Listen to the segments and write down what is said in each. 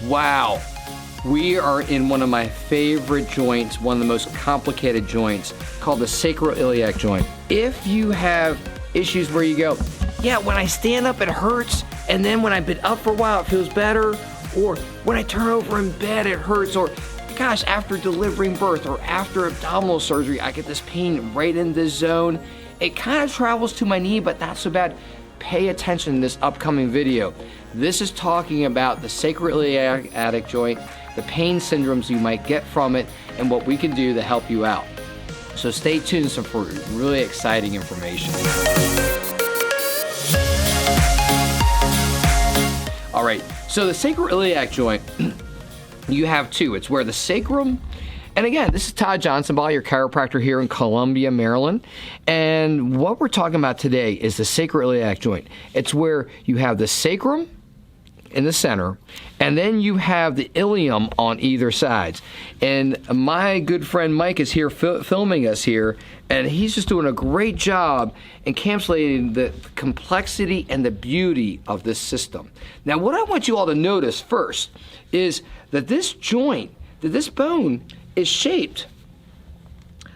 Wow, we are in one of my favorite joints, one of the most complicated joints, called the sacroiliac joint. If you have issues where you go, yeah, when I stand up it hurts, and then when I've been up for a while it feels better, or when I turn over in bed it hurts, or gosh, after delivering birth or after abdominal surgery, I get this pain right in this zone. It kind of travels to my knee, but not so bad. Pay attention in this upcoming video. This is talking about the sacroiliac joint, the pain syndromes you might get from it, and what we can do to help you out. So stay tuned for really exciting information. All right, so the sacroiliac joint, you have two. It's where the sacrum, and again, this is Todd Johnsonbaugh, your chiropractor here in Columbia, Maryland. And what we're talking about today is the sacroiliac joint. It's where you have the sacrum in the center, and then you have the ilium on either sides. And my good friend Mike is here filming us here, and he's just doing a great job encapsulating the complexity and the beauty of this system. Now, what I want you all to notice first is that this joint, that this bone is shaped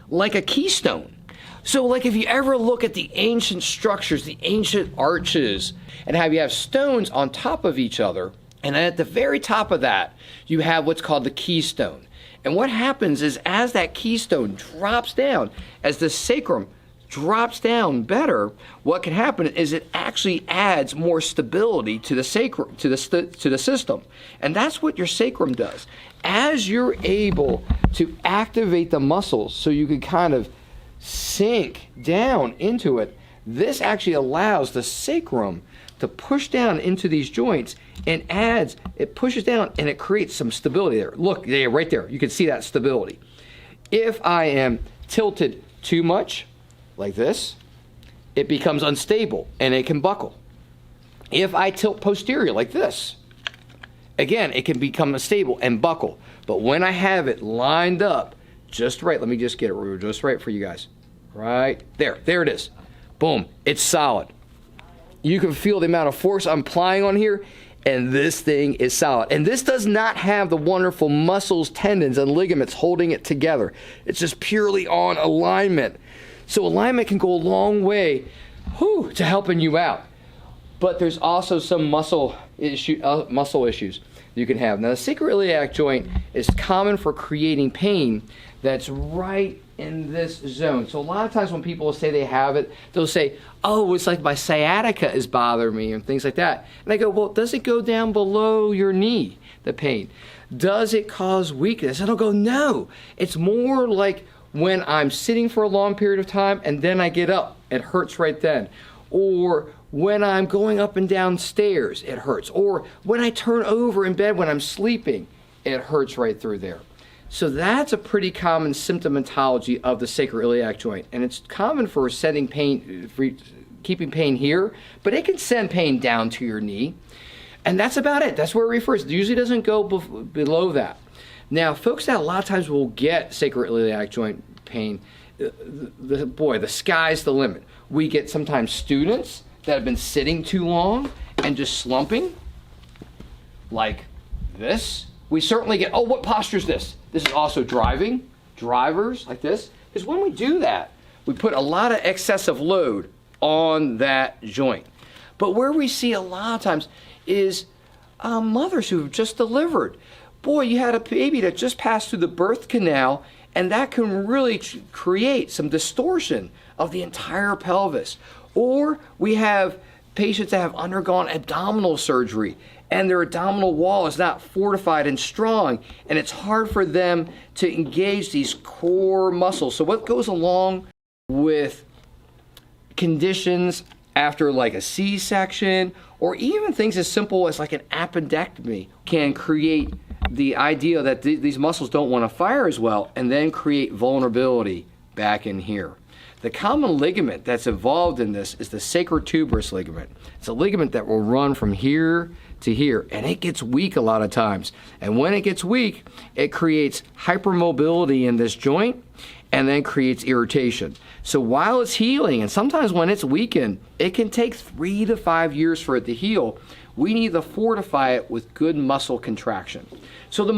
like a keystone. So like if you ever look at the ancient structures, the ancient arches, and how you have stones on top of each other, and then at the very top of that, you have what's called the keystone. And what happens is as that keystone drops down, as the sacrum drops down better, what can happen is it actually adds more stability to the sacrum, to the system. And that's what your sacrum does. As you're able to activate the muscles so you can kind of sink down into it, this actually allows the sacrum to push down into these joints and it pushes down and it creates some stability there. Look, there, right there, you can see that stability. If I am tilted too much, like this, it becomes unstable and it can buckle. If I tilt posterior like this, again, it can become unstable and buckle. But when I have it lined up just right, let me just get it just right for you guys. Right there, there it is. Boom, it's solid. You can feel the amount of force I'm applying on here, and this thing is solid. And this does not have the wonderful muscles, tendons, and ligaments holding it together. It's just purely on alignment. So alignment can go a long way to helping you out. But there's also some muscle issues you can have. Now, the sacroiliac joint is common for creating pain that's right in this zone. So a lot of times when people say they have it, they'll say, oh, it's like my sciatica is bothering me and things like that. And I go, well, does it go down below your knee, the pain? Does it cause weakness? And I'll go, no. It's more like when I'm sitting for a long period of time and then I get up, it hurts right then. Or when I'm going up and down stairs, it hurts. Or when I turn over in bed when I'm sleeping, it hurts right through there. So that's a pretty common symptomatology of the sacroiliac joint. And it's common for sending pain, for keeping pain here, but it can send pain down to your knee. And that's about it. That's where it refers. It usually doesn't go below that. Now, folks that a lot of times will get sacroiliac joint pain, the sky's the limit. We get sometimes students that have been sitting too long and just slumping, like this. We certainly get, oh, what posture is this? This is also drivers like this. Because when we do that, we put a lot of excessive load on that joint. But where we see a lot of times is mothers who have just delivered. Boy, you had a baby that just passed through the birth canal, and that can really create some distortion of the entire pelvis. Or we have patients that have undergone abdominal surgery and their abdominal wall is not fortified and strong, and it's hard for them to engage these core muscles. So what goes along with conditions after like a C-section, or even things as simple as like an appendectomy, can create the idea that these muscles don't want to fire as well, and then create vulnerability back in here. The common ligament that's involved in this is the sacrotuberous ligament. It's a ligament that will run from here to here, and it gets weak a lot of times. And when it gets weak, it creates hypermobility in this joint and then creates irritation. So while it's healing, and sometimes when it's weakened, it can take 3 to 5 years for it to heal. we need to fortify it with good muscle contraction. So the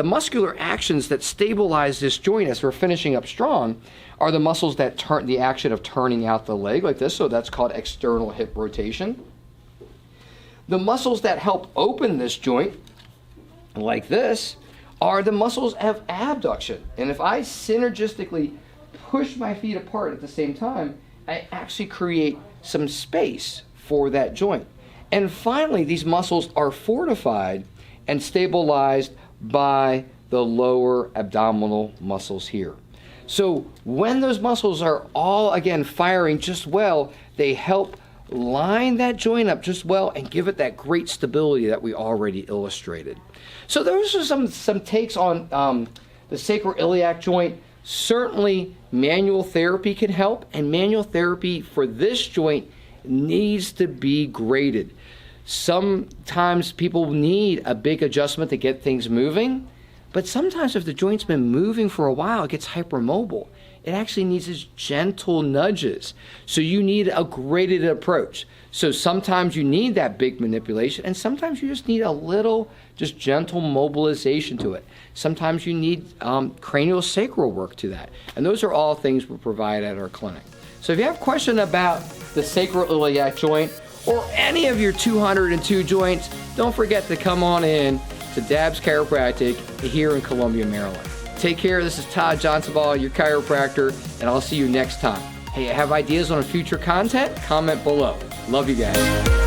muscular actions that stabilize this joint as we're finishing up strong are the muscles that turn, the action of turning out the leg like this, so that's called external hip rotation. The muscles that help open this joint, like this, are the muscles of abduction. And if I synergistically push my feet apart at the same time, I actually create some space for that joint. And finally, these muscles are fortified and stabilized by the lower abdominal muscles here. So when those muscles are all, again, firing just well, they help line that joint up just well and give it that great stability that we already illustrated. So those are some takes on the sacroiliac joint. Certainly manual therapy can help, and manual therapy for this joint needs to be graded. Sometimes people need a big adjustment to get things moving, but sometimes if the joint's been moving for a while, it gets hypermobile. It actually needs these gentle nudges. So you need a graded approach. So sometimes you need that big manipulation, and sometimes you just need a little, just gentle mobilization to it. Sometimes you need cranial sacral work to that. And those are all things we provide at our clinic. So if you have a question about the sacroiliac joint or any of your 202 joints, don't forget to come on in to Dab's Chiropractic here in Columbia, Maryland. Take care. This is Todd Johnsonball, your chiropractor, and I'll see you next time. Hey, have ideas on future content? Comment below. Love you guys.